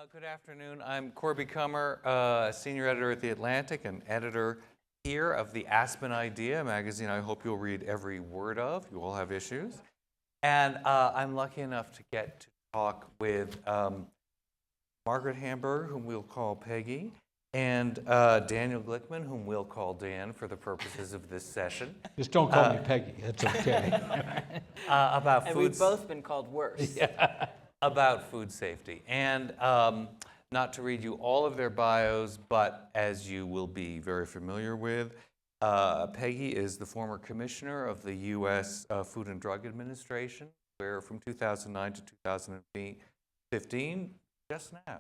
Good afternoon. I'm Corby Kummer, senior editor at The Atlantic and editor here of the Aspen Idea magazine. I hope you'll read every word of. You all have issues. And I'm lucky enough to get to talk with Margaret Hamburg, whom we'll call Peggy, and Daniel Glickman, whom we'll call Dan for the purposes of this session. Just don't call me Peggy. That's okay. About and food. we've both been called worse. Yeah. About food safety. And not to read you all of their bios, but as you will be very familiar with, Peggy is the former commissioner of the U.S. Food and Drug Administration, where from 2009 to 2015, just now,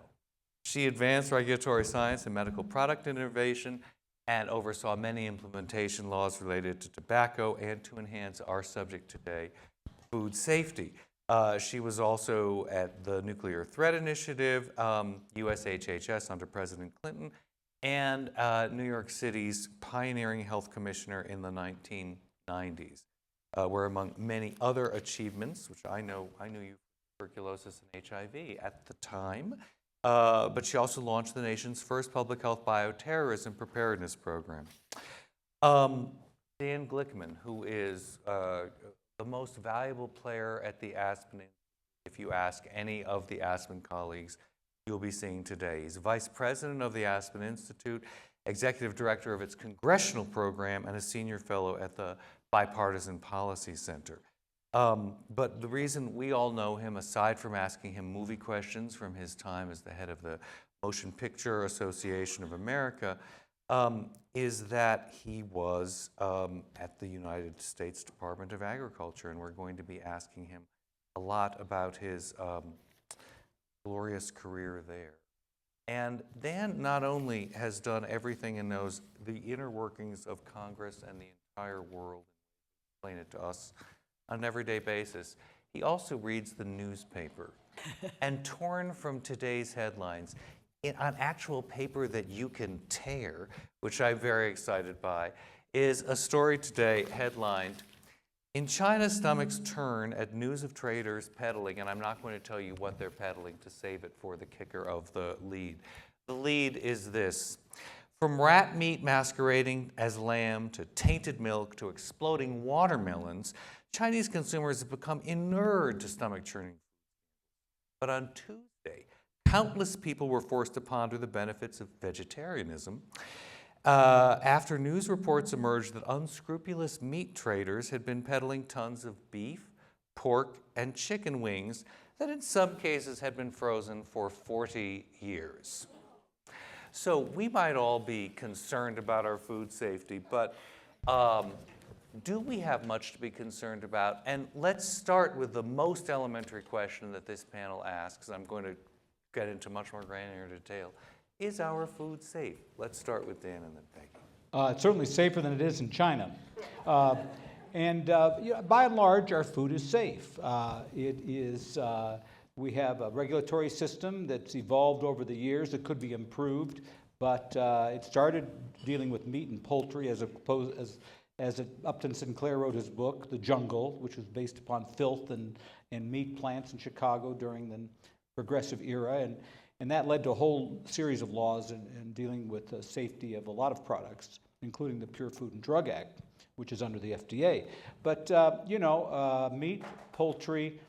she advanced regulatory science and medical product innovation and oversaw many implementation laws related to tobacco and to enhance our subject today, food safety. She was also at the Nuclear Threat Initiative, USHHS under President Clinton, and New York City's pioneering health commissioner in the 1990s, where among many other achievements, which I knew you for tuberculosis and HIV at the time, but she also launched the nation's first public health bioterrorism preparedness program. Dan Glickman, who is the most valuable player at the Aspen, if you ask any of the Aspen colleagues, you'll be seeing today. He's vice president of the Aspen Institute, executive director of its congressional program, and a senior fellow at the Bipartisan Policy Center. But the reason we all know him, aside from asking him movie questions from his time as the head of the Motion Picture Association of America, is that he was at the United States Department of Agriculture, and we're going to be asking him a lot about his glorious career there. And Dan not only has done everything and knows the inner workings of Congress and the entire world, explain it to us on an everyday basis, he also reads the newspaper. And torn from today's headlines, on actual paper that you can tear, which I'm very excited by, is a story today headlined, "In China, Stomachs Turn at News of Traders Peddling," and I'm not going to tell you what they're peddling to save it for the kicker of the lead. The lead is this: from rat meat masquerading as lamb to tainted milk to exploding watermelons, Chinese consumers have become inured to stomach-churning. But on Tuesday, countless people were forced to ponder the benefits of vegetarianism after news reports emerged that unscrupulous meat traders had been peddling tons of beef, pork, and chicken wings that in some cases had been frozen for 40 years. So we might all be concerned about our food safety, but do we have much to be concerned about? And let's start with the most elementary question that this panel asks. I'm going to get into much more granular detail. Is our food safe? Let's start with Dan and then Peggy. It's certainly safer than it is in China. By and large, our food is safe. We have a regulatory system that's evolved over the years that could be improved, but it started dealing with meat and poultry as Upton Sinclair wrote his book, The Jungle, which was based upon filth and meat plants in Chicago during the Progressive era, and that led to a whole series of laws in dealing with the safety of a lot of products, including the Pure Food and Drug Act, which is under the FDA. But meat, poultry,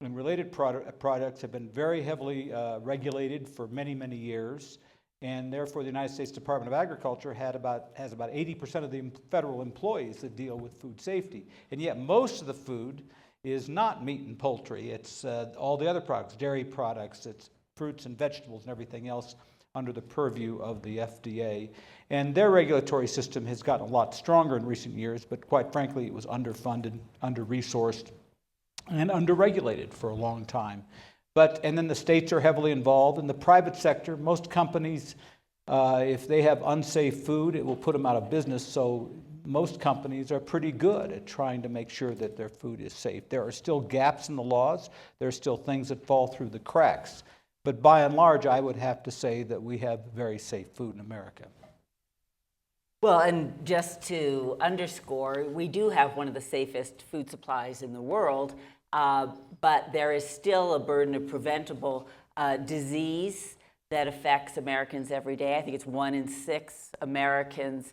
and related products have been very heavily regulated for many, many years, and therefore the United States Department of Agriculture has about 80% of the federal employees that deal with food safety, and yet most of the food is not meat and poultry. It's all the other products, dairy products, it's fruits and vegetables and everything else under the purview of the FDA. And their regulatory system has gotten a lot stronger in recent years, but quite frankly, it was underfunded, under-resourced, and under-regulated for a long time. And then the states are heavily involved. In the private sector, most companies, if they have unsafe food, it will put them out of business. So most companies are pretty good at trying to make sure that their food is safe. There are still gaps in the laws. There are still things that fall through the cracks. But by and large, I would have to say that we have very safe food in America. Well, and just to underscore, we do have one of the safest food supplies in the world, but there is still a burden of preventable disease that affects Americans every day. I think it's 1 in 6 Americans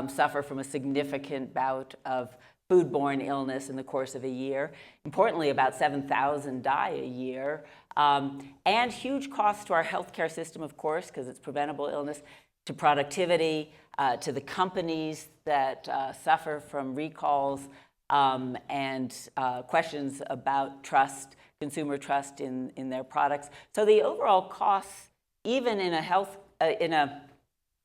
suffer from a significant bout of foodborne illness in the course of a year. Importantly, about 7,000 die a year. And huge costs to our healthcare system, of course, because it's preventable illness, to productivity, to the companies that suffer from recalls, and questions about trust, consumer trust in their products. So the overall costs, even in a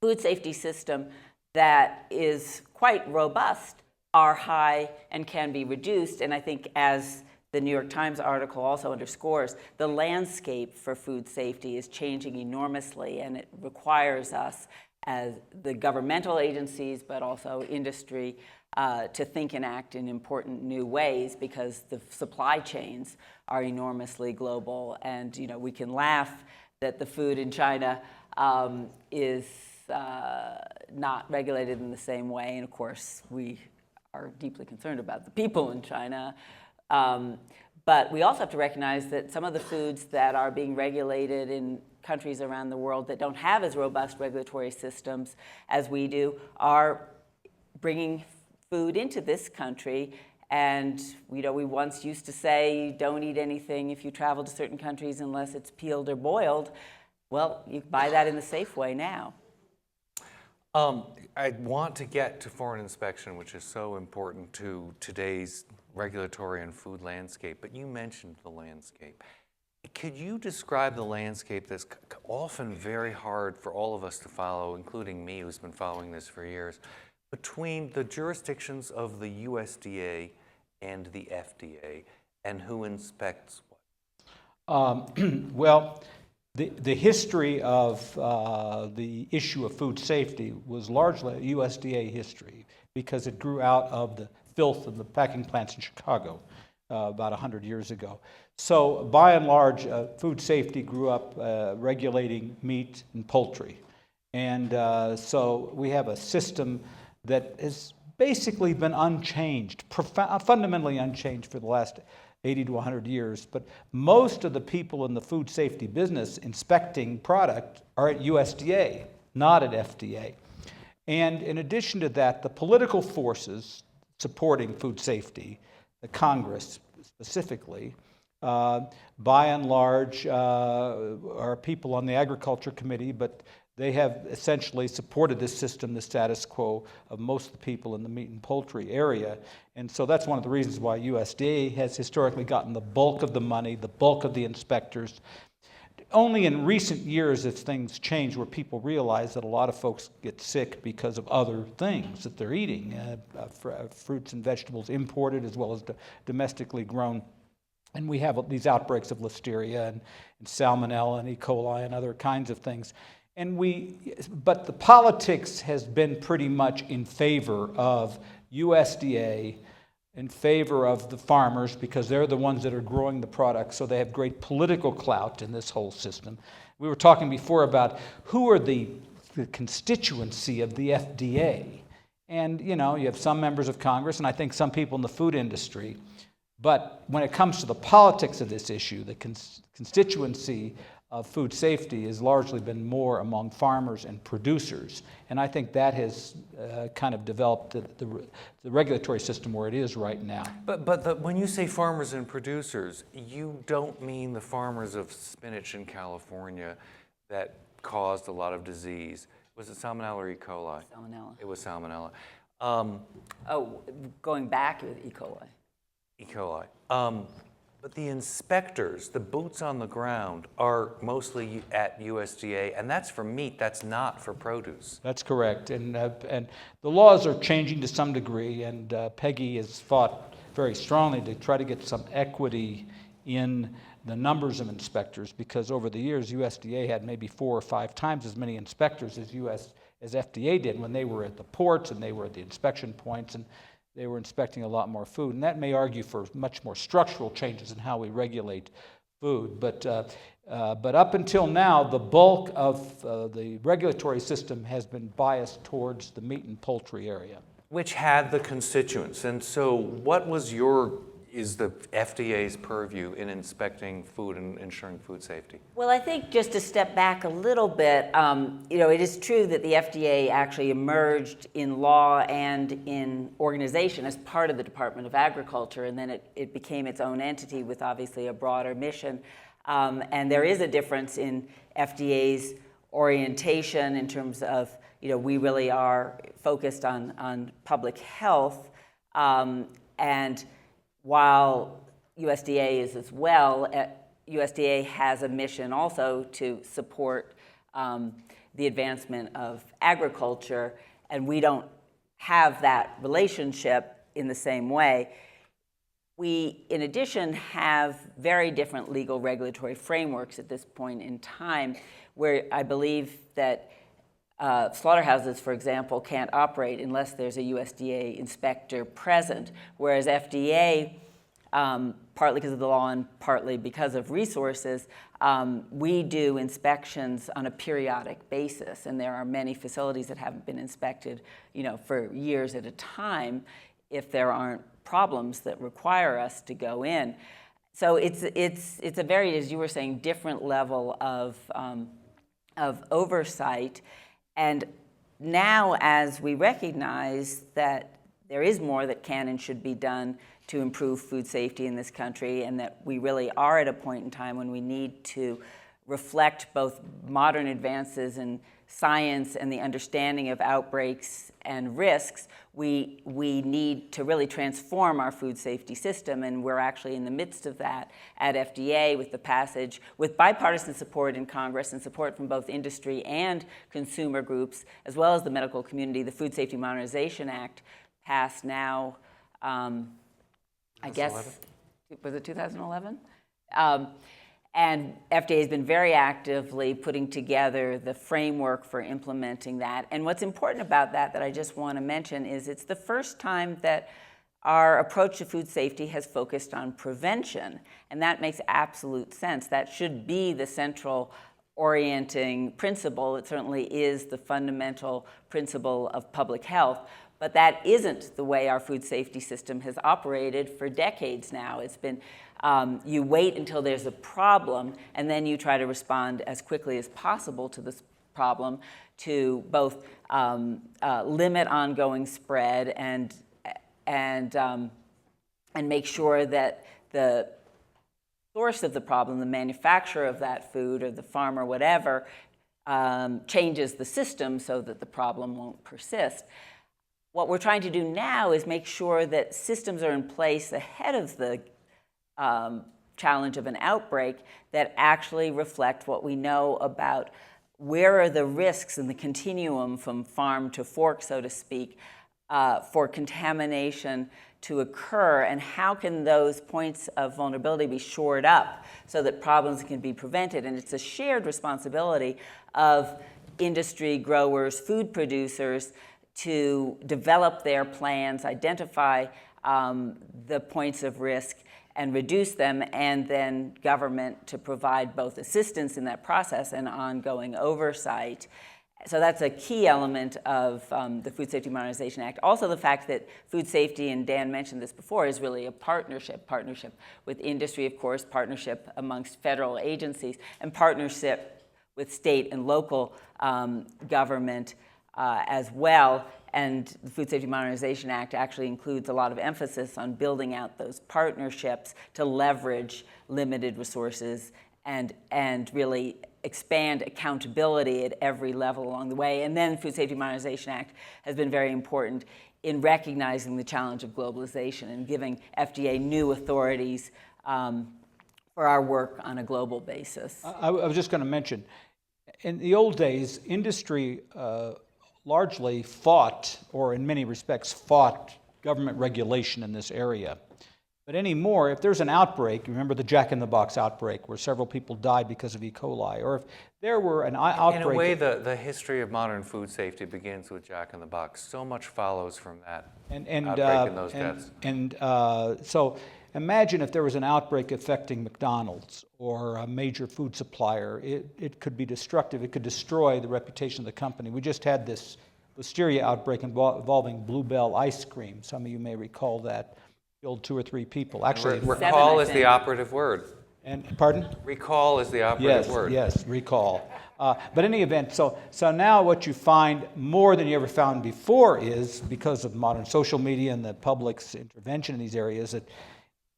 food safety system that is quite robust, are high and can be reduced. And I think, as the New York Times article also underscores, the landscape for food safety is changing enormously, and it requires us, as the governmental agencies, but also industry, to think and act in important new ways, because the supply chains are enormously global. And we can laugh that the food in China is not regulated in the same way, and of course we are deeply concerned about the people in China. But we also have to recognize that some of the foods that are being regulated in countries around the world that don't have as robust regulatory systems as we do are bringing food into this country. And we once used to say, don't eat anything if you travel to certain countries unless it's peeled or boiled. Well, you buy that in the safe way now. I want to get to foreign inspection, which is so important to today's regulatory and food landscape, but you mentioned the landscape. Could you describe the landscape that's often very hard for all of us to follow, including me, who's been following this for years, between the jurisdictions of the USDA and the FDA, and who inspects what? Well, the history of the issue of food safety was largely a USDA history, because it grew out of the filth of the packing plants in Chicago about 100 years ago. So by and large, food safety grew up regulating meat and poultry. And so we have a system that has basically been unchanged, fundamentally unchanged for the last 80 to 100 years. But most of the people in the food safety business inspecting product are at USDA, not at FDA. And in addition to that, the political forces supporting food safety, the Congress specifically, by and large are people on the Agriculture Committee, but they have essentially supported this system, the status quo of most of the people in the meat and poultry area. And so that's one of the reasons why USDA has historically gotten the bulk of the money, the bulk of the inspectors. Only in recent years have things changed, where people realize that a lot of folks get sick because of other things that they're eating, fruits and vegetables imported as well as domestically grown. And we have these outbreaks of listeria and salmonella and E. coli and other kinds of things. But the politics has been pretty much in favor of USDA, in favor of the farmers, because they're the ones that are growing the product, so they have great political clout in this whole system. We were talking before about who are the constituency of the FDA. And, you have some members of Congress, and I think some people in the food industry. But when it comes to the politics of this issue, the constituency of food safety has largely been more among farmers and producers. And I think that has kind of developed the regulatory system where it is right now. But when you say farmers and producers, you don't mean the farmers of spinach in California that caused a lot of disease. Was it salmonella or E. coli? Salmonella. It was salmonella. Going back with E. coli. E. coli. But the inspectors, the boots on the ground, are mostly at USDA, and that's for meat, that's not for produce. That's correct. And the laws are changing to some degree, and Peggy has fought very strongly to try to get some equity in the numbers of inspectors, because over the years, USDA had maybe 4 or 5 times as many inspectors as FDA did when they were at the ports and they were at the inspection points, and they were inspecting a lot more food. And that may argue for much more structural changes in how we regulate food. But up until now, the bulk of the regulatory system has been biased towards the meat and poultry area. Which had the constituents. And so what was your is the FDA's purview in inspecting food and ensuring food safety? Well, I think just to step back a little bit, it is true that the FDA actually emerged in law and in organization as part of the Department of Agriculture, and then it became its own entity with obviously a broader mission. And there is a difference in FDA's orientation in terms of, we really are focused on public health, and while USDA is as well, USDA has a mission also to support the advancement of agriculture, and we don't have that relationship in the same way. We, in addition, have very different legal regulatory frameworks at this point in time, where I believe that slaughterhouses, for example, can't operate unless there's a USDA inspector present, whereas FDA, partly because of the law and partly because of resources, we do inspections on a periodic basis, and there are many facilities that haven't been inspected, for years at a time if there aren't problems that require us to go in. So it's a very, as you were saying, different level of oversight. And now, as we recognize that there is more that can and should be done to improve food safety in this country, and that we really are at a point in time when we need to reflect both modern advances in science and the understanding of outbreaks and risks, we need to really transform our food safety system, and we're actually in the midst of that at FDA with the passage, with bipartisan support in Congress and support from both industry and consumer groups, as well as the medical community. The Food Safety Modernization Act passed now, I guess, was it 2011? And FDA has been very actively putting together the framework for implementing that. And what's important about that I just want to mention is it's the first time that our approach to food safety has focused on prevention. And that makes absolute sense. That should be the central orienting principle. It certainly is the fundamental principle of public health. But that isn't the way our food safety system has operated for decades now. It's been you wait until there's a problem, and then you try to respond as quickly as possible to this problem to both limit ongoing spread and make sure that the source of the problem, the manufacturer of that food or the farm or whatever, changes the system so that the problem won't persist. What we're trying to do now is make sure that systems are in place ahead of the challenge of an outbreak that actually reflect what we know about where are the risks in the continuum from farm to fork, so to speak, for contamination to occur, and how can those points of vulnerability be shored up so that problems can be prevented. And it's a shared responsibility of industry, growers, food producers to develop their plans, identify the points of risk, and reduce them, and then government to provide both assistance in that process and ongoing oversight. So that's a key element of the Food Safety Modernization Act. Also the fact that food safety, and Dan mentioned this before, is really a partnership with industry, of course, partnership amongst federal agencies, and partnership with state and local government as well. And the Food Safety Modernization Act actually includes a lot of emphasis on building out those partnerships to leverage limited resources and really expand accountability at every level along the way. And then Food Safety Modernization Act has been very important in recognizing the challenge of globalization and giving FDA new authorities for our work on a global basis. I was just going to mention, in the old days, industry largely fought, or in many respects fought, government regulation in this area. But anymore, if there's an outbreak, remember the Jack in the Box outbreak where several people died because of E. coli, or if there were an outbreak... In a way, the history of modern food safety begins with Jack in the Box. So much follows from that outbreak and those deaths. So imagine if there was an outbreak affecting McDonald's or a major food supplier. It could be destructive. It could destroy the reputation of the company. We just had this listeria outbreak involving Bluebell ice cream. Some of you may recall that. killed 2 or 3 people. Actually, Recall I is the think. operative word. and pardon? Recall is the operative word. Yes, recall. But in any event, so now what you find more than you ever found before is, because of modern social media and the public's intervention in these areas, that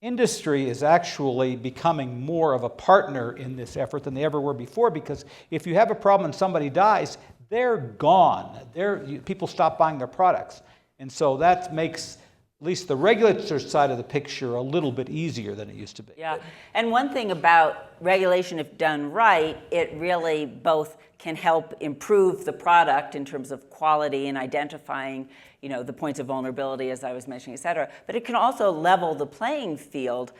industry is actually becoming more of a partner in this effort than they ever were before, because if you have a problem and somebody dies, they're gone. People stop buying their products. And so that makes at least the regulatory side of the picture a little bit easier than it used to be. Yeah, and one thing about regulation, if done right, it really both can help improve the product in terms of quality and identifying, the points of vulnerability, as I was mentioning, et cetera. But it can also level the playing field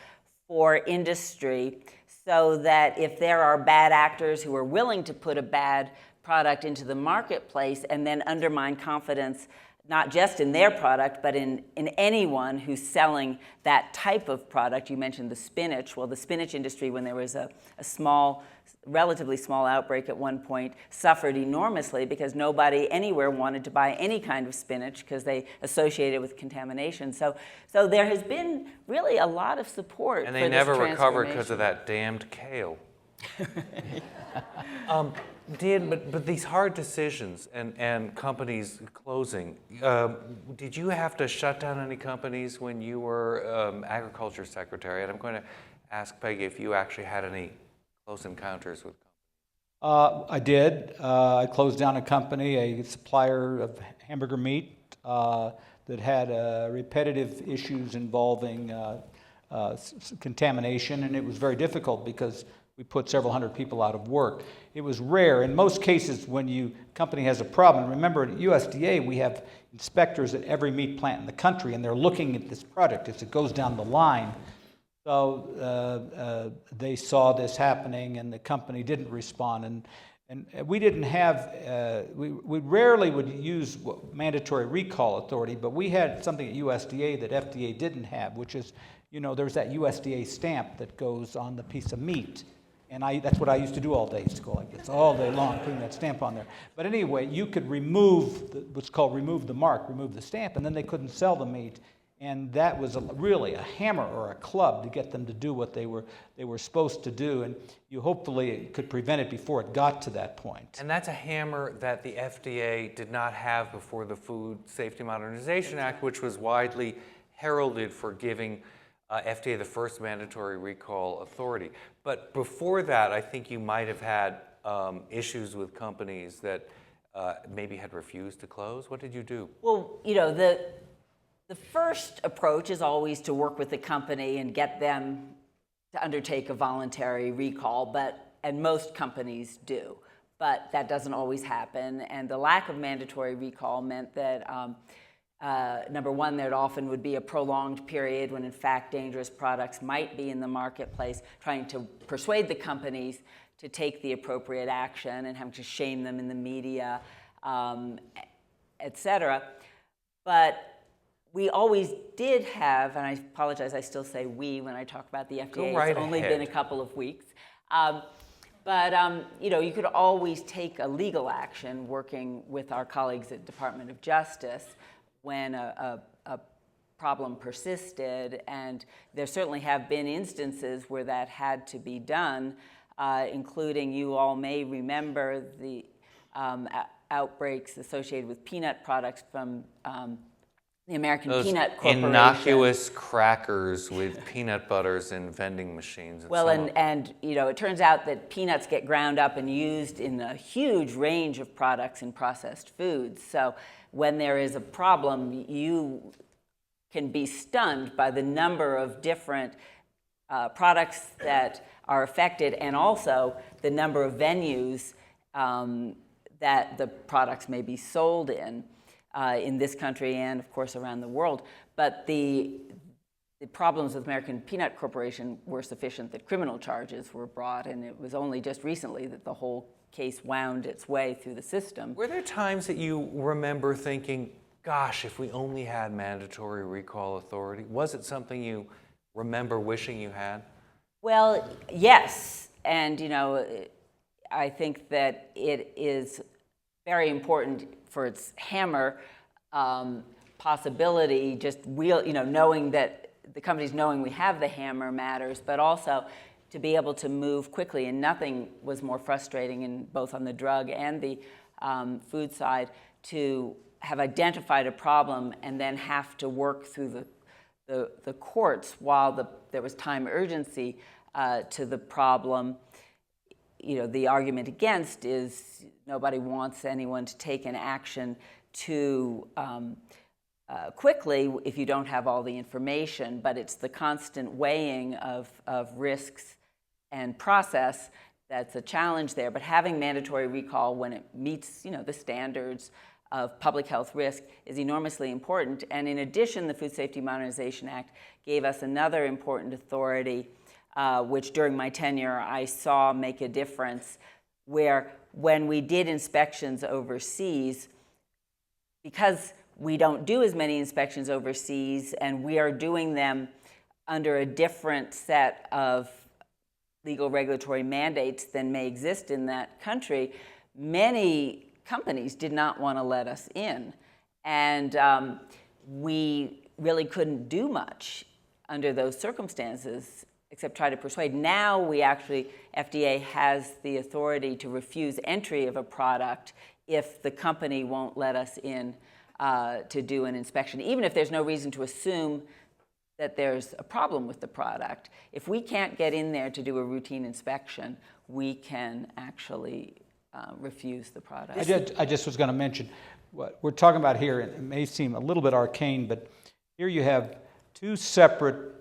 for industry so that if there are bad actors who are willing to put a bad product into the marketplace and then undermine confidence not just in their product, but in anyone who's selling that type of product. You mentioned the spinach. Well, the spinach industry, when there was a relatively small outbreak at one point, suffered enormously because nobody anywhere wanted to buy any kind of spinach because they associated it with contamination. So there has been really a lot of support for this And they never recovered transformation. because of that damned kale. Dan, but these hard decisions and companies closing, did you have to shut down any companies when you were agriculture secretary? And I'm going to ask Peggy if you actually had any close encounters with companies. I did. I closed down a company, a supplier of hamburger meat that had repetitive issues involving contamination, and it was very difficult because we put several hundred people out of work. It was rare. In most cases, when company has a problem, remember at USDA we have inspectors at every meat plant in the country, and they're looking at this product as it goes down the line. So they saw this happening, and the company didn't respond. And we didn't have, we rarely would use mandatory recall authority, but we had something at USDA that FDA didn't have, which is, there's that USDA stamp that goes on the piece of meat. And that's what I used to do all day. I used to go like this all day long, putting that stamp on there. But anyway, you could remove what's called remove the mark, remove the stamp, and then they couldn't sell the meat. And that was really a hammer or a club to get them to do what they were supposed to do. And you hopefully could prevent it before it got to that point. And that's a hammer that the FDA did not have before the Food Safety Modernization Act, which was widely heralded for giving FDA the first mandatory recall authority. But before that, I think you might have had issues with companies that maybe had refused to close. What did you do? Well, the first approach is always to work with the company and get them to undertake a voluntary recall, and most companies do. But that doesn't always happen, and the lack of mandatory recall meant that number one, there often would be a prolonged period when in fact dangerous products might be in the marketplace, trying to persuade the companies to take the appropriate action and having to shame them in the media, et cetera. But we always did have, and I apologize, I still say we when I talk about the FDA. Go right it's only ahead. been a couple of weeks. You could always take a legal action working with our colleagues at Department of Justice when a problem persisted, and there certainly have been instances where that had to be done, including, you all may remember the outbreaks associated with peanut products from the American Peanut Corporation. Innocuous crackers with peanut butters in vending machines. Well, and it turns out that peanuts get ground up and used in a huge range of products in processed foods. So when there is a problem, you can be stunned by the number of different products that are affected, and also the number of venues that the products may be sold in this country and, of course, around the world. But the problems with American Peanut Corporation were sufficient that criminal charges were brought, and it was only just recently that the whole case wound its way through the system. Were there times that you remember thinking, gosh, if we only had mandatory recall authority? Was it something you remember wishing you had? Well, yes. And, I think that it is very important for its hammer possibility, just knowing that the companies knowing we have the hammer matters, but also to be able to move quickly. And nothing was more frustrating, in both on the drug and the food side, to have identified a problem and then have to work through the courts while there was time urgency to the problem. You know, the argument against is nobody wants anyone to take an action too quickly if you don't have all the information, but it's the constant weighing of risks and process that's a challenge there. But having mandatory recall when it meets, the standards of public health risk is enormously important. And in addition, the Food Safety Modernization Act gave us another important authority, which during my tenure I saw make a difference, where when we did inspections overseas, because we don't do as many inspections overseas and we are doing them under a different set of legal regulatory mandates than may exist in that country, many companies did not want to let us in. And we really couldn't do much under those circumstances except try to persuade. Now we actually, FDA has the authority to refuse entry of a product if the company won't let us in to do an inspection, even if there's no reason to assume that there's a problem with the product. If we can't get in there to do a routine inspection, we can actually refuse the product. I just was going to mention, what we're talking about here, and it may seem a little bit arcane, but here you have two separate,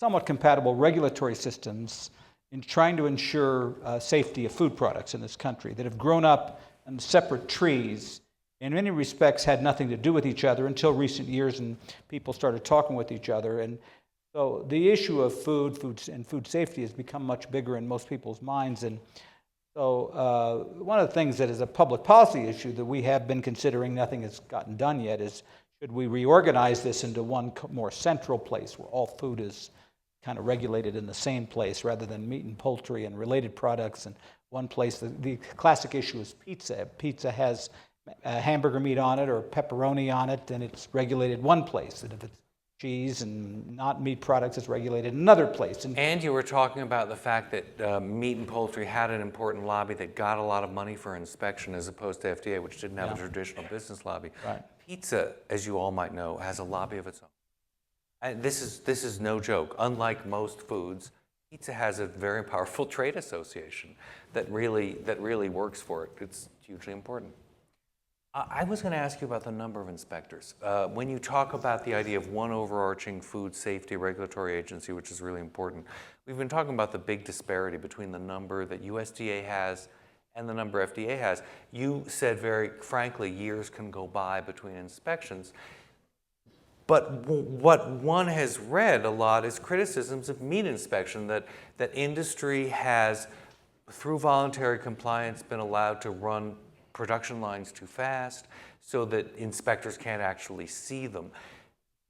somewhat compatible regulatory systems in trying to ensure safety of food products in this country that have grown up on separate trees, in many respects had nothing to do with each other until recent years, and people started talking with each other. And so the issue of food and food safety has become much bigger in most people's minds. And so one of the things that is a public policy issue that we have been considering, nothing has gotten done yet, is should we reorganize this into one more central place where all food is kind of regulated in the same place rather than meat and poultry and related products in one place. The classic issue is pizza. Pizza has hamburger meat on it or pepperoni on it, and it's regulated one place. And if it's cheese and not meat products, it's regulated another place. And you were talking about the fact that meat and poultry had an important lobby that got a lot of money for inspection as opposed to FDA, which didn't have a traditional business lobby. Right. Pizza, as you all might know, has a lobby of its own. And this is no joke. Unlike most foods, pizza has a very powerful trade association that really works for it. It's hugely important. I was going to ask you about the number of inspectors. When you talk about the idea of one overarching food safety regulatory agency, which is really important, we've been talking about the big disparity between the number that USDA has and the number FDA has. You said very frankly, years can go by between inspections. But what one has read a lot is criticisms of meat inspection, that industry has, through voluntary compliance, been allowed to run production lines too fast so that inspectors can't actually see them.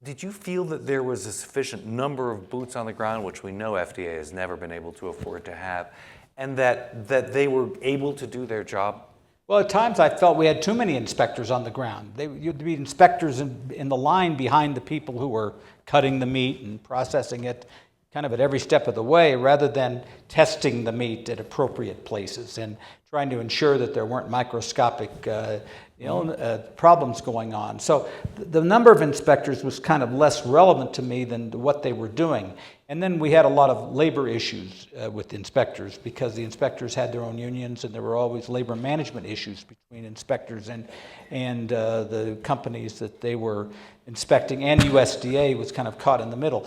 Did you feel that there was a sufficient number of boots on the ground, which we know FDA has never been able to afford to have, and that they were able to do their job? Well, at times I felt we had too many inspectors on the ground. You'd be inspectors in the line behind the people who were cutting the meat and processing it kind of at every step of the way, rather than testing the meat at appropriate places and trying to ensure that there weren't microscopic problems going on. So the number of inspectors was kind of less relevant to me than what they were doing. And then we had a lot of labor issues with inspectors, because the inspectors had their own unions, and there were always labor management issues between inspectors and the companies that they were inspecting, and USDA was kind of caught in the middle.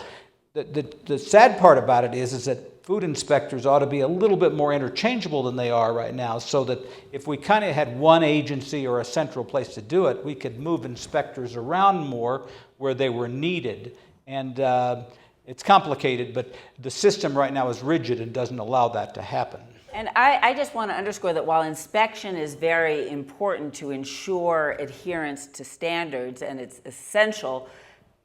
The sad part about it is that food inspectors ought to be a little bit more interchangeable than they are right now, so that if we kind of had one agency or a central place to do it, we could move inspectors around more where they were needed. And it's complicated, but the system right now is rigid and doesn't allow that to happen. And I just want to underscore that while inspection is very important to ensure adherence to standards, and it's essential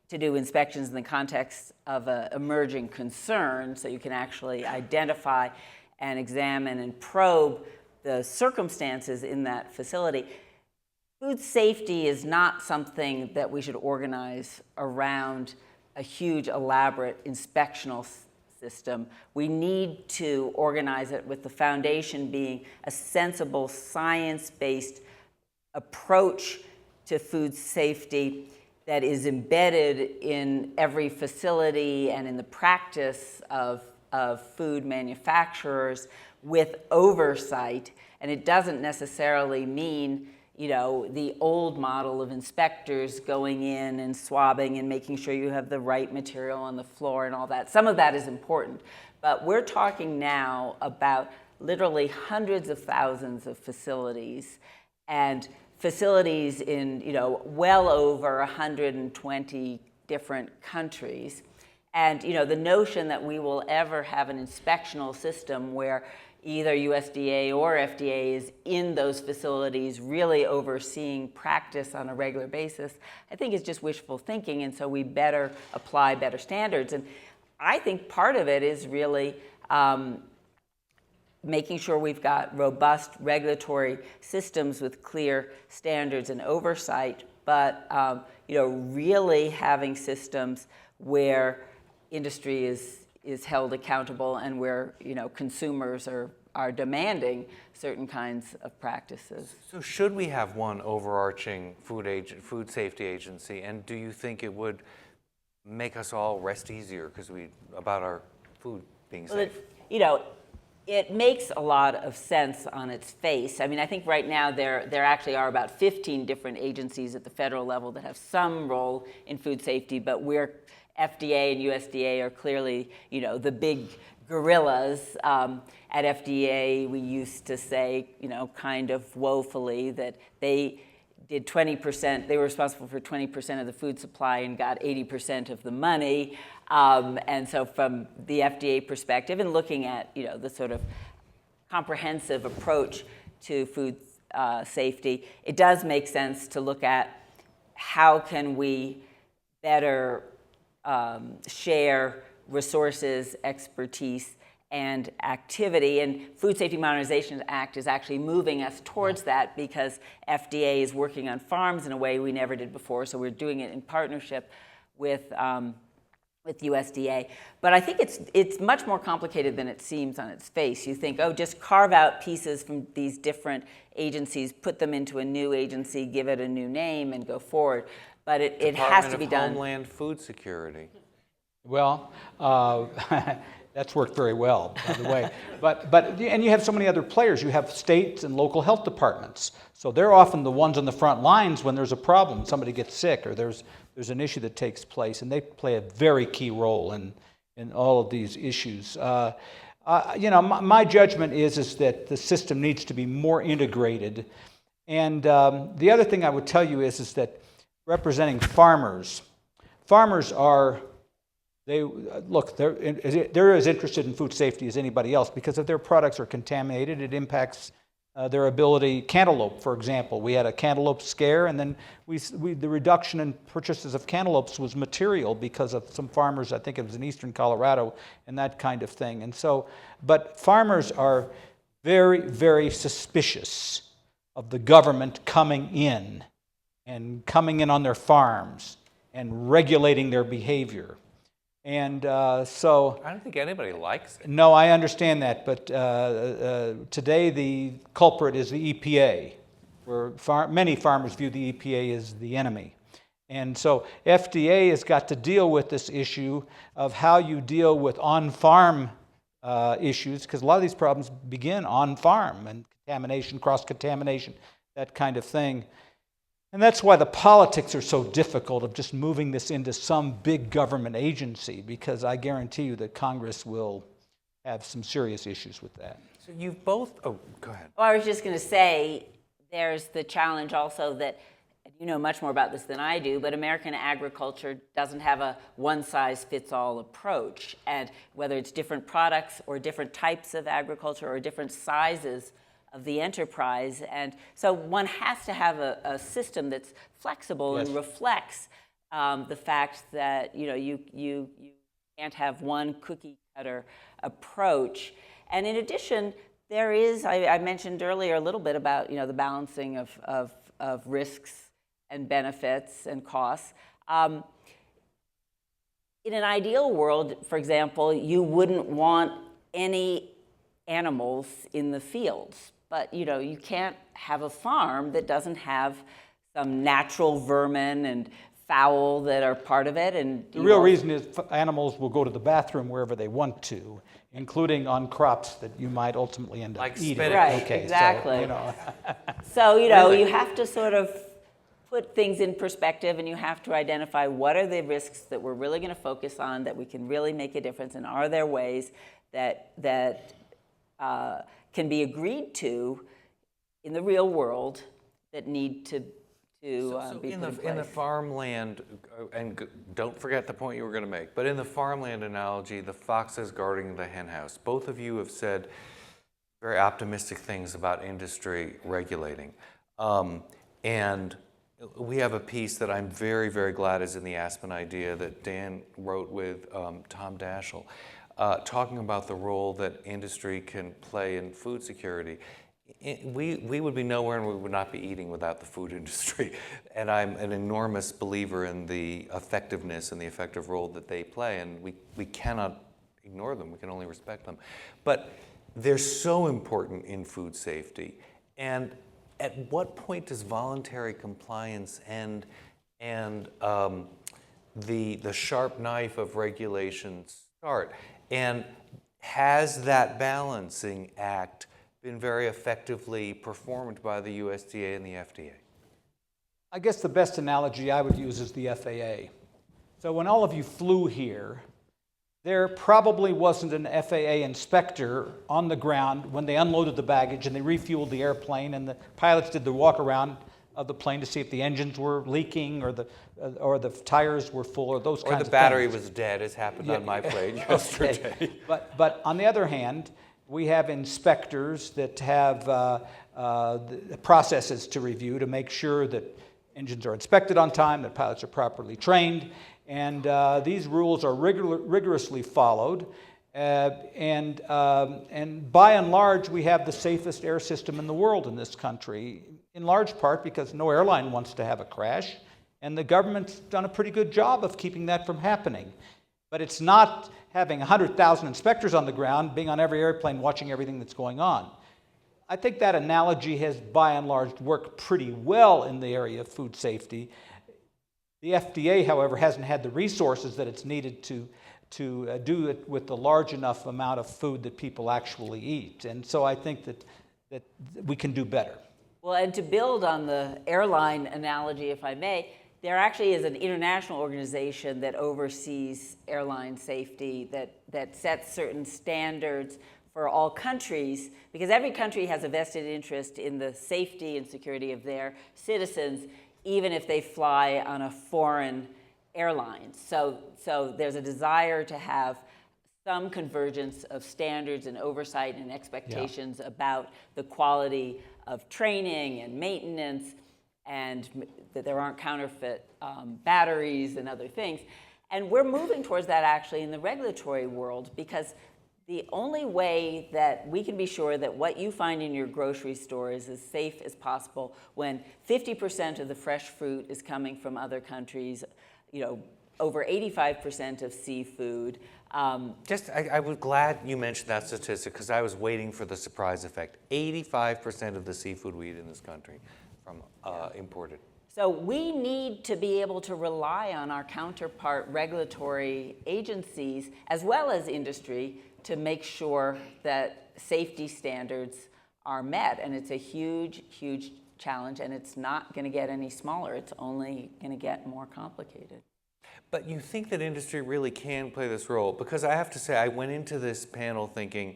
to do inspections in the context of an emerging concern, so you can actually identify and examine and probe the circumstances in that facility. Food safety is not something that we should organize around a huge, elaborate inspectional system. We need to organize it with the foundation being a sensible, science-based approach to food safety that is embedded in every facility and in the practice of food manufacturers with oversight. And it doesn't necessarily mean, you know, the old model of inspectors going in and swabbing and making sure you have the right material on the floor and all that. Some of that is important, but we're talking now about literally hundreds of thousands of facilities, and facilities in, you know, well over 120 different countries. And, you know, the notion that we will ever have an inspectional system where either USDA or FDA is in those facilities really overseeing practice on a regular basis, I think is just wishful thinking, and so we better apply better standards. And I think part of it is really making sure we've got robust regulatory systems with clear standards and oversight, but you know, really having systems where industry is held accountable and where, you know, consumers are demanding certain kinds of practices. So should we have one overarching food safety agency, and do you think it would make us all rest easier about our food being safe? You know, it makes a lot of sense on its face. I mean, I think right now there actually are about 15 different agencies at the federal level that have some role in food safety, but FDA and USDA are clearly, you know, the big gorillas. At FDA, we used to say, you know, kind of woefully that they did 20%, they were responsible for 20% of the food supply and got 80% of the money. And so from the FDA perspective and looking at, you know, the sort of comprehensive approach to food safety, it does make sense to look at how can we better share resources, expertise, and activity. And Food Safety Modernization Act is actually moving us towards that because FDA is working on farms in a way we never did before. So we're doing it in partnership with USDA. But I think it's much more complicated than it seems on its face. You think, oh, just carve out pieces from these different agencies, put them into a new agency, give it a new name, and go forward. But it has to be done. Homeland Food Security. Well, that's worked very well, by the way. And you have so many other players. You have states and local health departments. So they're often the ones on the front lines when there's a problem, somebody gets sick, or there's an issue that takes place, and they play a very key role in all of these issues. You know, my judgment is that the system needs to be more integrated. And the other thing I would tell you is that representing farmers are, they're as interested in food safety as anybody else, because if their products are contaminated, it impacts their ability. Cantaloupe, for example, we had a cantaloupe scare, and then the reduction in purchases of cantaloupes was material because of some farmers, I think it was in eastern Colorado, and that kind of thing. And so, but farmers are very, very suspicious of the government coming in on their farms and regulating their behavior. And so I don't think anybody likes it. No, I understand that, but today the culprit is the EPA, where many farmers view the EPA as the enemy. And so FDA has got to deal with this issue of how you deal with on-farm issues, because a lot of these problems begin on-farm, and contamination, cross-contamination, that kind of thing. And that's why the politics are so difficult of just moving this into some big government agency, because I guarantee you that Congress will have some serious issues with that. So you've both, oh, go ahead. Well, I was just going to say, there's the challenge also that, you know much more about this than I do, but American agriculture doesn't have a one-size-fits-all approach. And whether it's different products or different types of agriculture or different sizes of the enterprise, and so one has to have a system that's flexible. Yes. And reflects the fact that you can't have one cookie cutter approach. And in addition, there is, I mentioned earlier a little bit about the balancing of risks and benefits and costs. in an ideal world, for example, you wouldn't want any animals in the fields. But, you know, you can't have a farm that doesn't have some natural vermin and fowl that are part of it. And The real reason is animals will go to the bathroom wherever they want to, including on crops that you might ultimately end up Like eating. spinach. Right, Okay, exactly. So, you know. So, you know, Really? you have to sort of put things in perspective, and you have to identify what are the risks that we're really going to focus on, that we can really make a difference, and are there ways that can be agreed to in the real world that need to So be in put the place. farmland, and don't forget the point you were going to make, but in the farmland analogy, the fox is guarding the hen house. Both of you have said very optimistic things about industry regulating. And we have a piece that I'm very, very glad is in the Aspen Idea that Dan wrote with Tom Daschle, talking about the role that industry can play in food security. We would be nowhere and we would not be eating without the food industry. And I'm an enormous believer in the effectiveness and the effective role that they play, and we cannot ignore them, we can only respect them. But they're so important in food safety. And at what point does voluntary compliance end and the sharp knife of regulation start? And has that balancing act been very effectively performed by the USDA and the FDA? I guess the best analogy I would use is the FAA. So when all of you flew here, there probably wasn't an FAA inspector on the ground when they unloaded the baggage and they refueled the airplane, and the pilots did the walk around of the plane to see if the engines were leaking or the tires were full or those kinds of things. Or the battery was dead, as happened on my plane yesterday. Okay. But on the other hand, we have inspectors that have the processes to review to make sure that engines are inspected on time, that pilots are properly trained, and these rules are rigorously followed. And by and large, we have the safest air system in the world in this country, in large part because no airline wants to have a crash, and the government's done a pretty good job of keeping that from happening. But it's not having 100,000 inspectors on the ground, being on every airplane, watching everything that's going on. I think that analogy has, by and large, worked pretty well in the area of food safety. The FDA, however, hasn't had the resources that it's needed to do it with the large enough amount of food that people actually eat. And so I think that we can do better. Well, and to build on the airline analogy, if I may, there actually is an international organization that oversees airline safety that sets certain standards for all countries, because every country has a vested interest in the safety and security of their citizens, even if they fly on a foreign airline. So there's a desire to have some convergence of standards and oversight and expectations about the quality of training and maintenance, and that there aren't counterfeit batteries and other things. And we're moving towards that actually in the regulatory world, because the only way that we can be sure that what you find in your grocery store is as safe as possible when 50% of the fresh fruit is coming from other countries, you know, over 85% of seafood. I was glad you mentioned that statistic, because I was waiting for the surprise effect. 85% of the seafood we eat in this country from imported. So we need to be able to rely on our counterpart regulatory agencies as well as industry to make sure that safety standards are met. And it's a huge, huge challenge, and it's not going to get any smaller. It's only going to get more complicated. But you think that industry really can play this role? Because I have to say, I went into this panel thinking,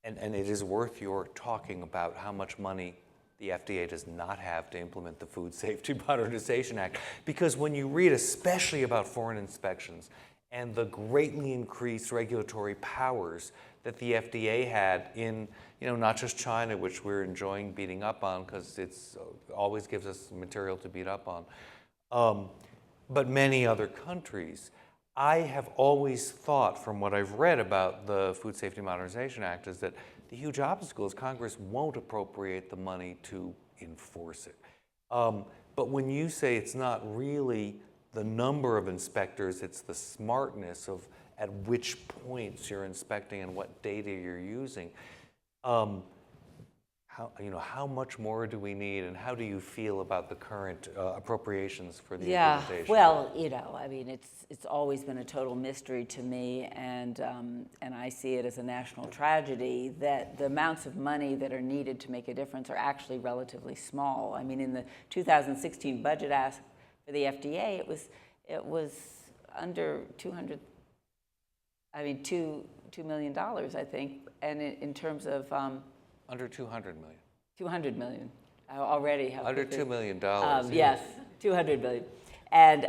and it is worth your talking about how much money the FDA does not have to implement the Food Safety Modernization Act. Because when you read especially about foreign inspections and the greatly increased regulatory powers that the FDA had in, you know, not just China, which we're enjoying beating up on because it's always gives us material to beat up on, but many other countries, I have always thought from what I've read about the Food Safety Modernization Act is that the huge obstacle is Congress won't appropriate the money to enforce it. But when you say it's not really the number of inspectors, it's the smartness of at which points you're inspecting and what data you're using. How much more do we need, and how do you feel about the current appropriations for the implementation? Well, I mean, it's always been a total mystery to me, and I see it as a national tragedy that the amounts of money that are needed to make a difference are actually relatively small. I mean, in the 2016 budget ask for the FDA, it was under $2 million, I think, and in terms of Under 200 million. 200 million. I already have Under $2 million. Yes, 200 million. And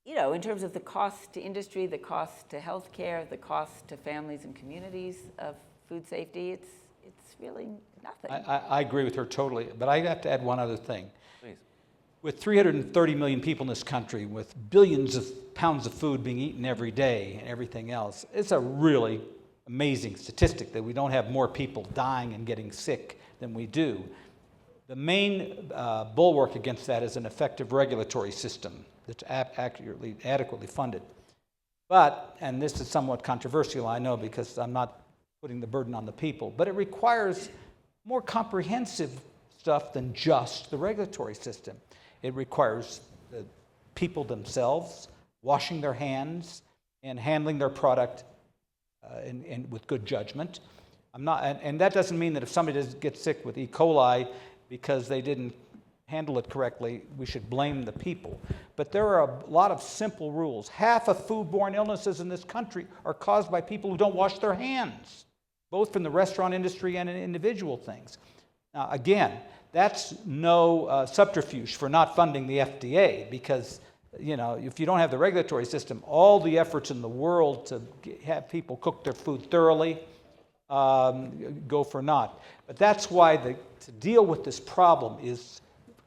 in terms of the cost to industry, the cost to healthcare, the cost to families and communities of food safety, it's really nothing. I agree with her totally, but I have to add one other thing. Please. With 330 million people in this country, with billions of pounds of food being eaten every day and everything else, it's a really amazing statistic that we don't have more people dying and getting sick than we do. The main bulwark against that is an effective regulatory system that's adequately funded. But, and this is somewhat controversial, I know, because I'm not putting the burden on the people, but it requires more comprehensive stuff than just the regulatory system. It requires the people themselves washing their hands and handling their product and with good judgment. And that doesn't mean that if somebody gets sick with E. coli because they didn't handle it correctly, we should blame the people. But there are a lot of simple rules. Half of foodborne illnesses in this country are caused by people who don't wash their hands, both from the restaurant industry and in individual things. Now, again, that's no subterfuge for not funding the FDA, because if you don't have the regulatory system, all the efforts in the world to have people cook their food thoroughly go for naught. But that's why to deal with this problem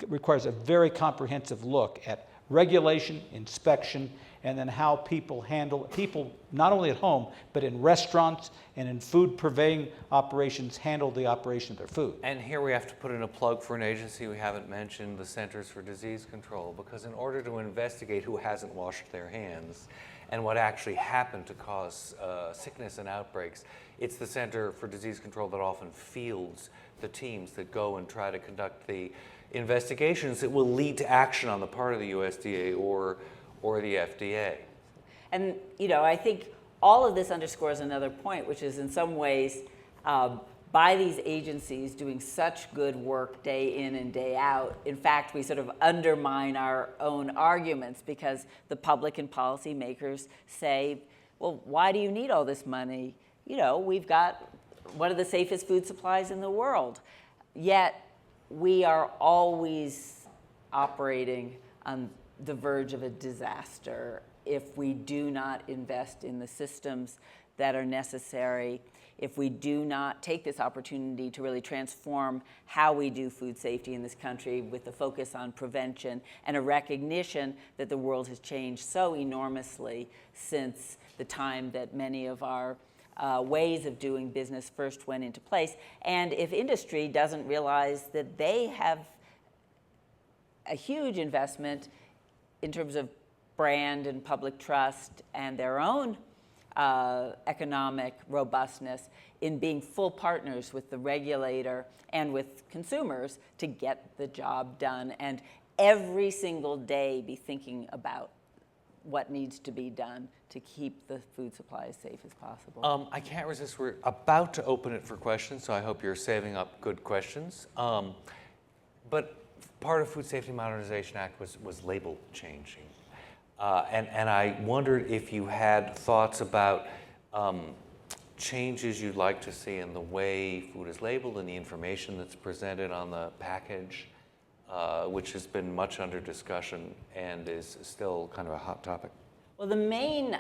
requires a very comprehensive look at regulation, inspection, and then how people not only at home, but in restaurants and in food purveying operations, handle the operation of their food. And here we have to put in a plug for an agency we haven't mentioned, the Centers for Disease Control, because in order to investigate who hasn't washed their hands and what actually happened to cause sickness and outbreaks, it's the Center for Disease Control that often fields the teams that go and try to conduct the investigations that will lead to action on the part of the USDA or the FDA. And, I think all of this underscores another point, which is in some ways, by these agencies doing such good work day in and day out, in fact, we sort of undermine our own arguments, because the public and policymakers say, well, why do you need all this money? We've got one of the safest food supplies in the world. Yet, we are always operating on the verge of a disaster if we do not invest in the systems that are necessary, if we do not take this opportunity to really transform how we do food safety in this country with a focus on prevention and a recognition that the world has changed so enormously since the time that many of our ways of doing business first went into place. And if industry doesn't realize that they have a huge investment in terms of brand and public trust and their own economic robustness in being full partners with the regulator and with consumers to get the job done, and every single day be thinking about what needs to be done to keep the food supply as safe as possible. I can't resist. We're about to open it for questions, so I hope you're saving up good questions. But part of Food Safety Modernization Act was label changing. And I wondered if you had thoughts about changes you'd like to see in the way food is labeled and the information that's presented on the package, which has been much under discussion and is still kind of a hot topic. Well, the main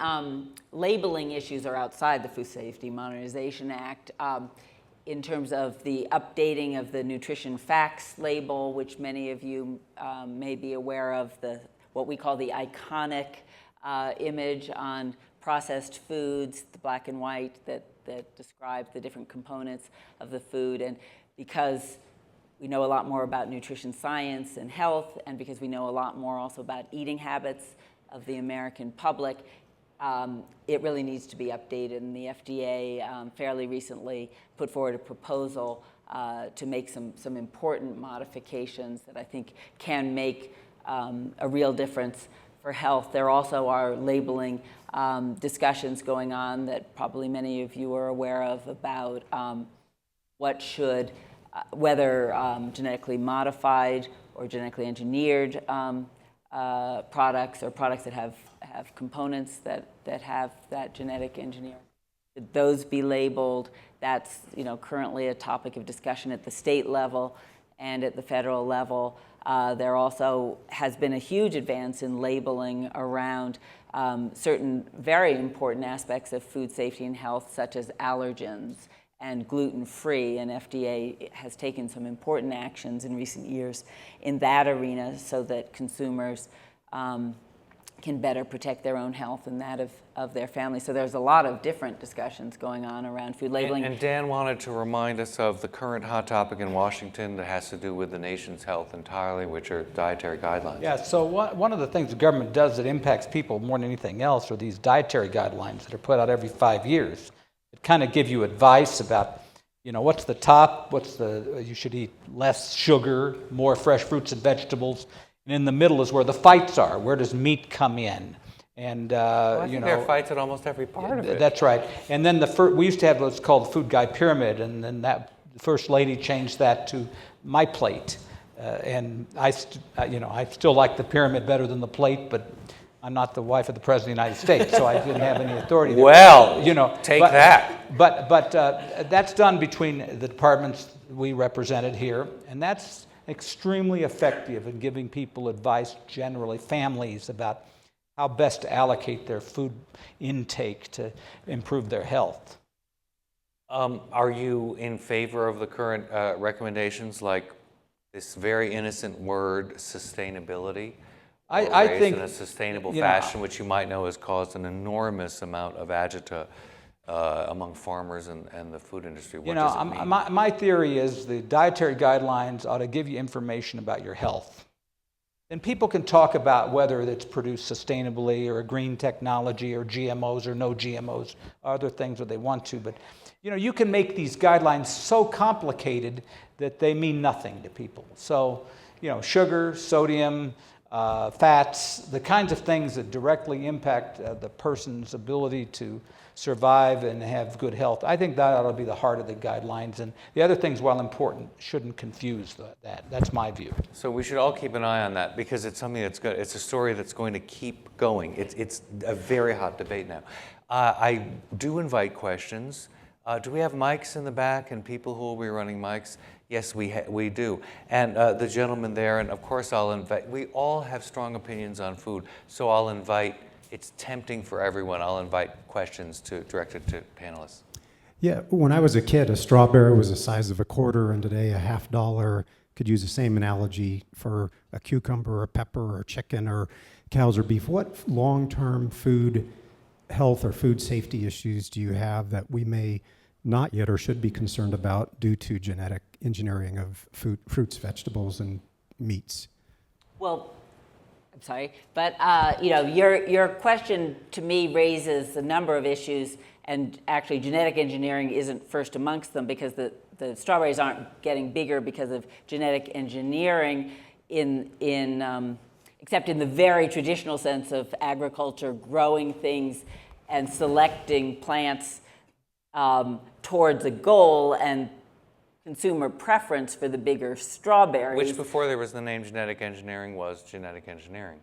labeling issues are outside the Food Safety Modernization Act. In terms of the updating of the nutrition facts label, which many of you may be aware of, what we call the iconic image on processed foods, the black and white that describe the different components of the food. And because we know a lot more about nutrition science and health, and because we know a lot more also about eating habits of the American public, it really needs to be updated. And the FDA fairly recently put forward a proposal to make some important modifications that I think can make a real difference for health. There also are labeling discussions going on that probably many of you are aware of about what should, whether genetically modified or genetically engineered products or products that have components that have that genetic engineering. Should those be labeled? That's currently a topic of discussion at the state level and at the federal level. There also has been a huge advance in labeling around certain very important aspects of food safety and health, such as allergens and gluten-free, and FDA has taken some important actions in recent years in that arena so that consumers can better protect their own health and that of their family. So there's a lot of different discussions going on around food labeling. And Dan wanted to remind us of the current hot topic in Washington that has to do with the nation's health entirely, which are dietary guidelines. Yeah, so one of the things the government does that impacts people more than anything else are these dietary guidelines that are put out every 5 years. It kind of give you advice about, what's the top, you should eat less sugar, more fresh fruits and vegetables. And in the middle is where the fights are. Where does meat come in? And I think there are fights at almost every part of it. That's right. And then we used to have what's called the food guide pyramid, and then the First Lady changed that to my plate. And I still like the pyramid better than the plate, but I'm not the wife of the President of the United States, so I didn't have any authority there. Well, take that. But that's done between the departments we represented here, and that's extremely effective in giving people advice, generally families, about how best to allocate their food intake to improve their health. Are you in favor of the current recommendations, like this very innocent word, sustainability? I think in a sustainable fashion, which you might know has caused an enormous amount of agita among farmers and the food industry. What does it mean? My theory is the dietary guidelines ought to give you information about your health. And people can talk about whether it's produced sustainably or a green technology or GMOs or no GMOs, other things that they want to. But you can make these guidelines so complicated that they mean nothing to people. So, sugar, sodium, fats, the kinds of things that directly impact the person's ability to survive and have good health. I think that ought to be the heart of the guidelines. And the other things, while important, shouldn't confuse that. That's my view. So we should all keep an eye on that because it's something that's good. It's a story that's going to keep going. It's a very hot debate now. I do invite questions. Do we have mics in the back and people who will be running mics? Yes, we do. And the gentleman there, and of course I'll invite, we all have strong opinions on food, so I'll invite, it's tempting for everyone, I'll invite questions directed to panelists. Yeah, when I was a kid, a strawberry was the size of a quarter, and today a $50. Could use the same analogy for a cucumber or pepper or chicken or cows or beef. What long-term food health or food safety issues do you have that we may not yet or should be concerned about due to genetic engineering of fruits, vegetables, and meats? Well, I'm sorry, but your question to me raises a number of issues, and actually genetic engineering isn't first amongst them because the strawberries aren't getting bigger because of genetic engineering except in the very traditional sense of agriculture, growing things and selecting plants towards a goal and consumer preference for the bigger strawberries. Which before there was the name genetic engineering was genetic engineering.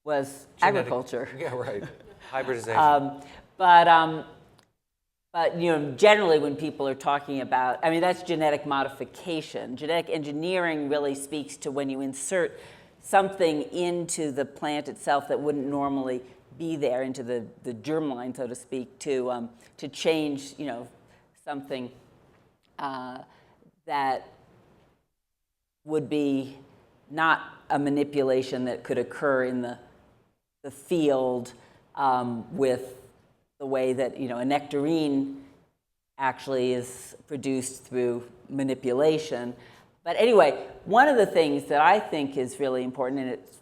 Was agriculture. Yeah, right. Hybridization. But generally when people are talking about, that's genetic modification. Genetic engineering really speaks to when you insert something into the plant itself that wouldn't normally be there, into the germline, so to speak, to change, something that would be not a manipulation that could occur in the field with the way that a nectarine actually is produced through manipulation. But anyway, one of the things that I think is really important, and it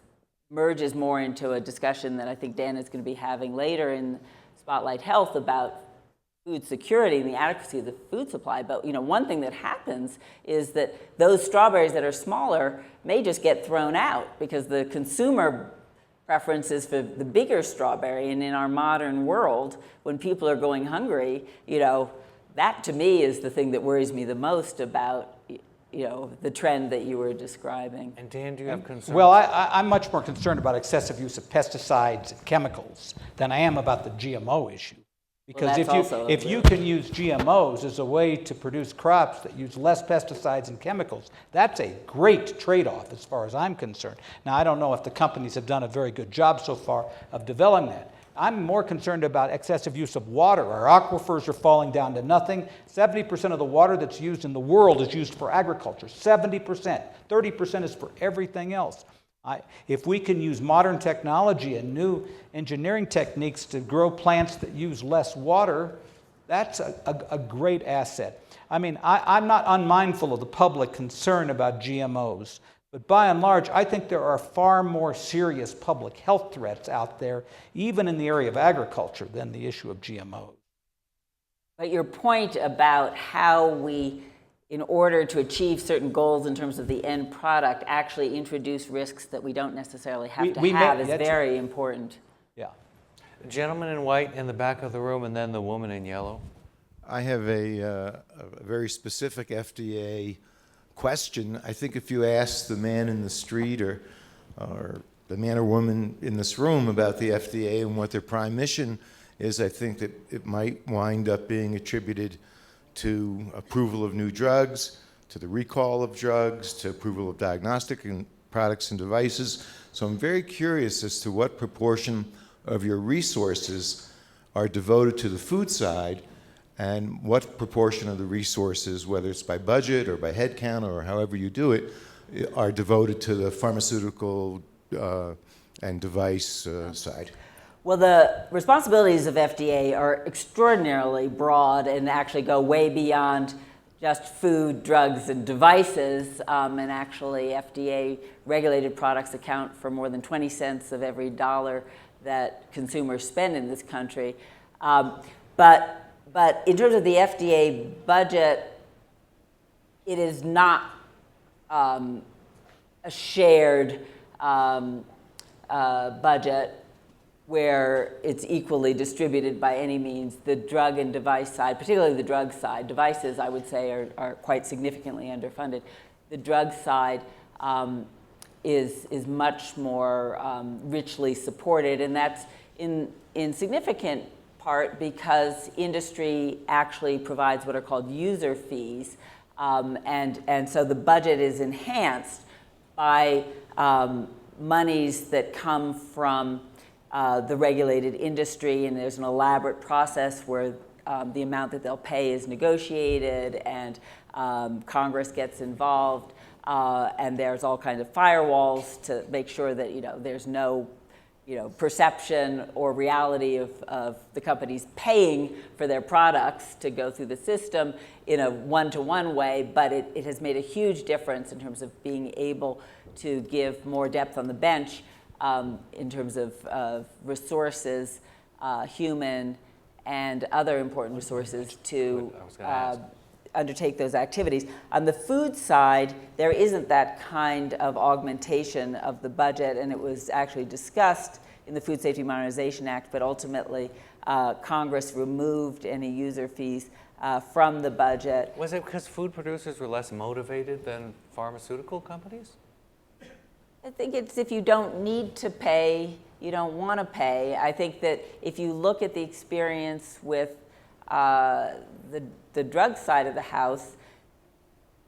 merges more into a discussion that I think Dan is going to be having later in Spotlight Health about food security and the adequacy of the food supply. But one thing that happens is that those strawberries that are smaller may just get thrown out because the consumer preference is for the bigger strawberry. And in our modern world, when people are going hungry, that to me is the thing that worries me the most about the trend that you were describing. And Dan, do you have concerns? Well, I'm much more concerned about excessive use of pesticides and chemicals than I am about the GMO issue. Because if you can use GMOs as a way to produce crops that use less pesticides and chemicals, that's a great trade-off as far as I'm concerned. Now, I don't know if the companies have done a very good job so far of developing that. I'm more concerned about excessive use of water. Our aquifers are falling down to nothing. 70% of the water that's used in the world is used for agriculture. 70%. 30% is for everything else. If we can use modern technology and new engineering techniques to grow plants that use less water, that's a great asset. I mean, I'm not unmindful of the public concern about GMOs, but by and large, I think there are far more serious public health threats out there, even in the area of agriculture, than the issue of GMOs. But your point about how we, in order to achieve certain goals in terms of the end product, actually introduce risks that we don't necessarily have to have is very important. Yeah. Gentleman in white in the back of the room, and then the woman in yellow. I have a very specific FDA question. I think if you ask the man in the street or the man or woman in this room about the FDA and what their prime mission is, I think that it might wind up being attributed to approval of new drugs, to the recall of drugs, to approval of diagnostic and products and devices. So I'm very curious as to what proportion of your resources are devoted to the food side and what proportion of the resources, whether it's by budget or by head count or however you do it, are devoted to the pharmaceutical and device side. Well, the responsibilities of FDA are extraordinarily broad and actually go way beyond just food, drugs, and devices. And actually, FDA-regulated products account for more than 20 cents of every dollar that consumers spend in this country. But in terms of the FDA budget, it is not a shared budget where it's equally distributed by any means. The drug and device side, particularly the drug side, devices I would say are quite significantly underfunded. The drug side is much more richly supported, and that's in significant part because industry actually provides what are called user fees, and so the budget is enhanced by monies that come from the regulated industry, and there's an elaborate process where the amount that they'll pay is negotiated, and Congress gets involved, and there's all kinds of firewalls to make sure that there's no perception or reality of the companies paying for their products to go through the system in a one-to-one way, but it has made a huge difference in terms of being able to give more depth on the bench in terms of resources, human and other important resources to undertake those activities. On the food side, there isn't that kind of augmentation of the budget, and it was actually discussed in the Food Safety Modernization Act, but ultimately Congress removed any user fees from the budget. Was it because food producers were less motivated than pharmaceutical companies? I think it's if you don't need to pay, you don't want to pay. I think that if you look at the experience with the drug side of the house,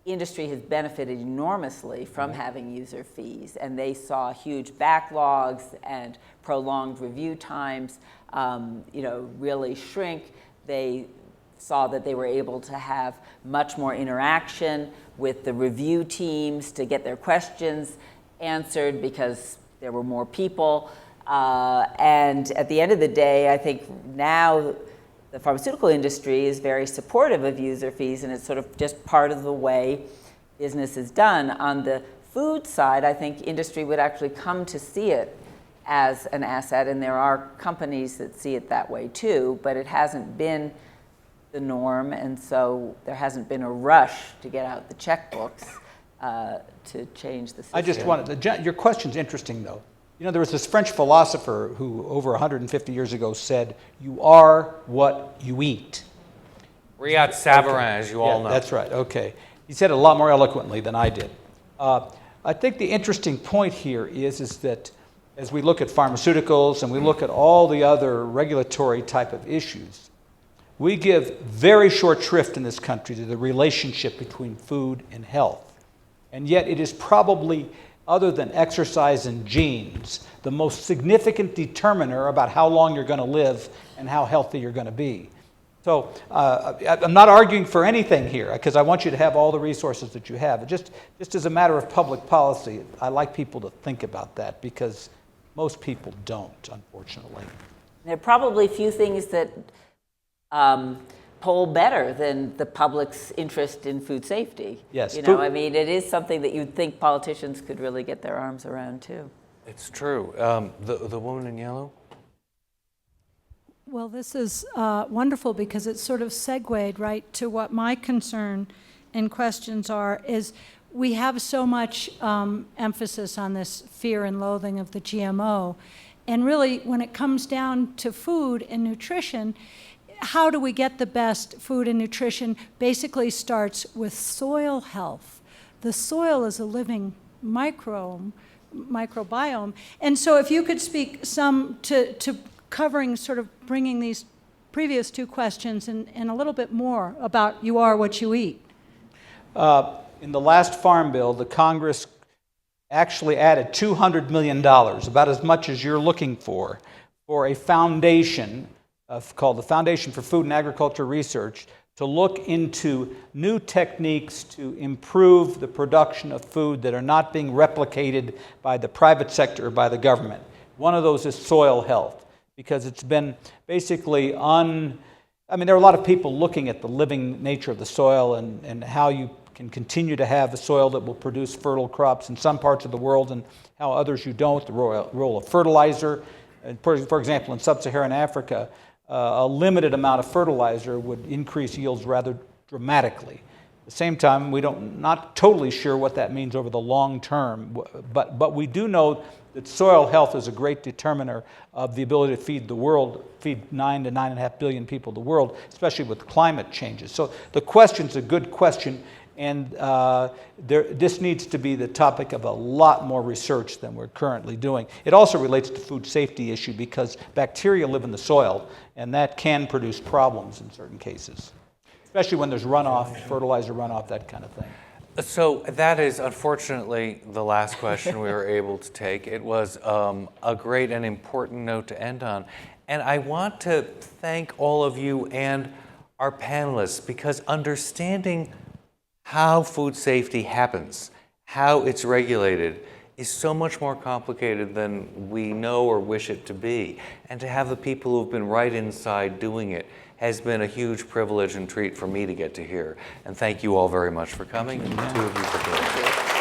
industry has benefited enormously from having user fees, and they saw huge backlogs and prolonged review times, really shrink. They saw that they were able to have much more interaction with the review teams to get their questions answered because there were more people. And at the end of the day, I think now the pharmaceutical industry is very supportive of user fees, and it's sort of just part of the way business is done. On the food side, I think industry would actually come to see it as an asset, and there are companies that see it that way too, but it hasn't been the norm, and so there hasn't been a rush to get out the checkbooks to change the system. I just wanted, your question's interesting though. You know, there was this French philosopher who over 150 years ago said, "You are what you eat." Riyad Savarin, as you all know. That's right, okay. He said it a lot more eloquently than I did. I think the interesting point here is that as we look at pharmaceuticals and we look at all the other regulatory type of issues, we give very short shrift in this country to the relationship between food and health. And yet it is probably, other than exercise and genes, the most significant determiner about how long you're going to live and how healthy you're going to be. So I'm not arguing for anything here, because I want you to have all the resources that you have. Just as a matter of public policy, I like people to think about that, because most people don't, unfortunately. There are probably few things that poll better than the public's interest in food safety. Yes. You know, I mean, it is something that you'd think politicians could really get their arms around too. It's true. The woman in yellow? Well, this is wonderful because it's sort of segued right to what my concern and questions are, is we have so much emphasis on this fear and loathing of the GMO. And really, when it comes down to food and nutrition, how do we get the best food and nutrition basically starts with soil health. The soil is a living microbiome. And so if you could speak some to covering, sort of bringing these previous two questions and a little bit more about you are what you eat. In the last Farm Bill, the Congress actually added $200 million, about as much as you're looking for a foundation called the Foundation for Food and Agriculture Research to look into new techniques to improve the production of food that are not being replicated by the private sector or by the government. One of those is soil health, because it's been basically I mean, there are a lot of people looking at the living nature of the soil and how you can continue to have a soil that will produce fertile crops in some parts of the world and how others you don't, the role of fertilizer. For example, in sub-Saharan Africa, a limited amount of fertilizer would increase yields rather dramatically. At the same time, not totally sure what that means over the long term, but we do know that soil health is a great determiner of the ability to feed the world, feed 9 to 9.5 billion people the world, especially with climate changes. So the question's a good question, and this needs to be the topic of a lot more research than we're currently doing. It also relates to food safety issue, because bacteria live in the soil, and that can produce problems in certain cases, especially when there's runoff, fertilizer runoff, that kind of thing. So that is unfortunately the last question we were able to take. It was a great and important note to end on. And I want to thank all of you and our panelists, because understanding how food safety happens, how it's regulated, is so much more complicated than we know or wish it to be. And to have the people who've been right inside doing it has been a huge privilege and treat for me to get to hear. And thank you all very much for coming, and the two of you for doing it.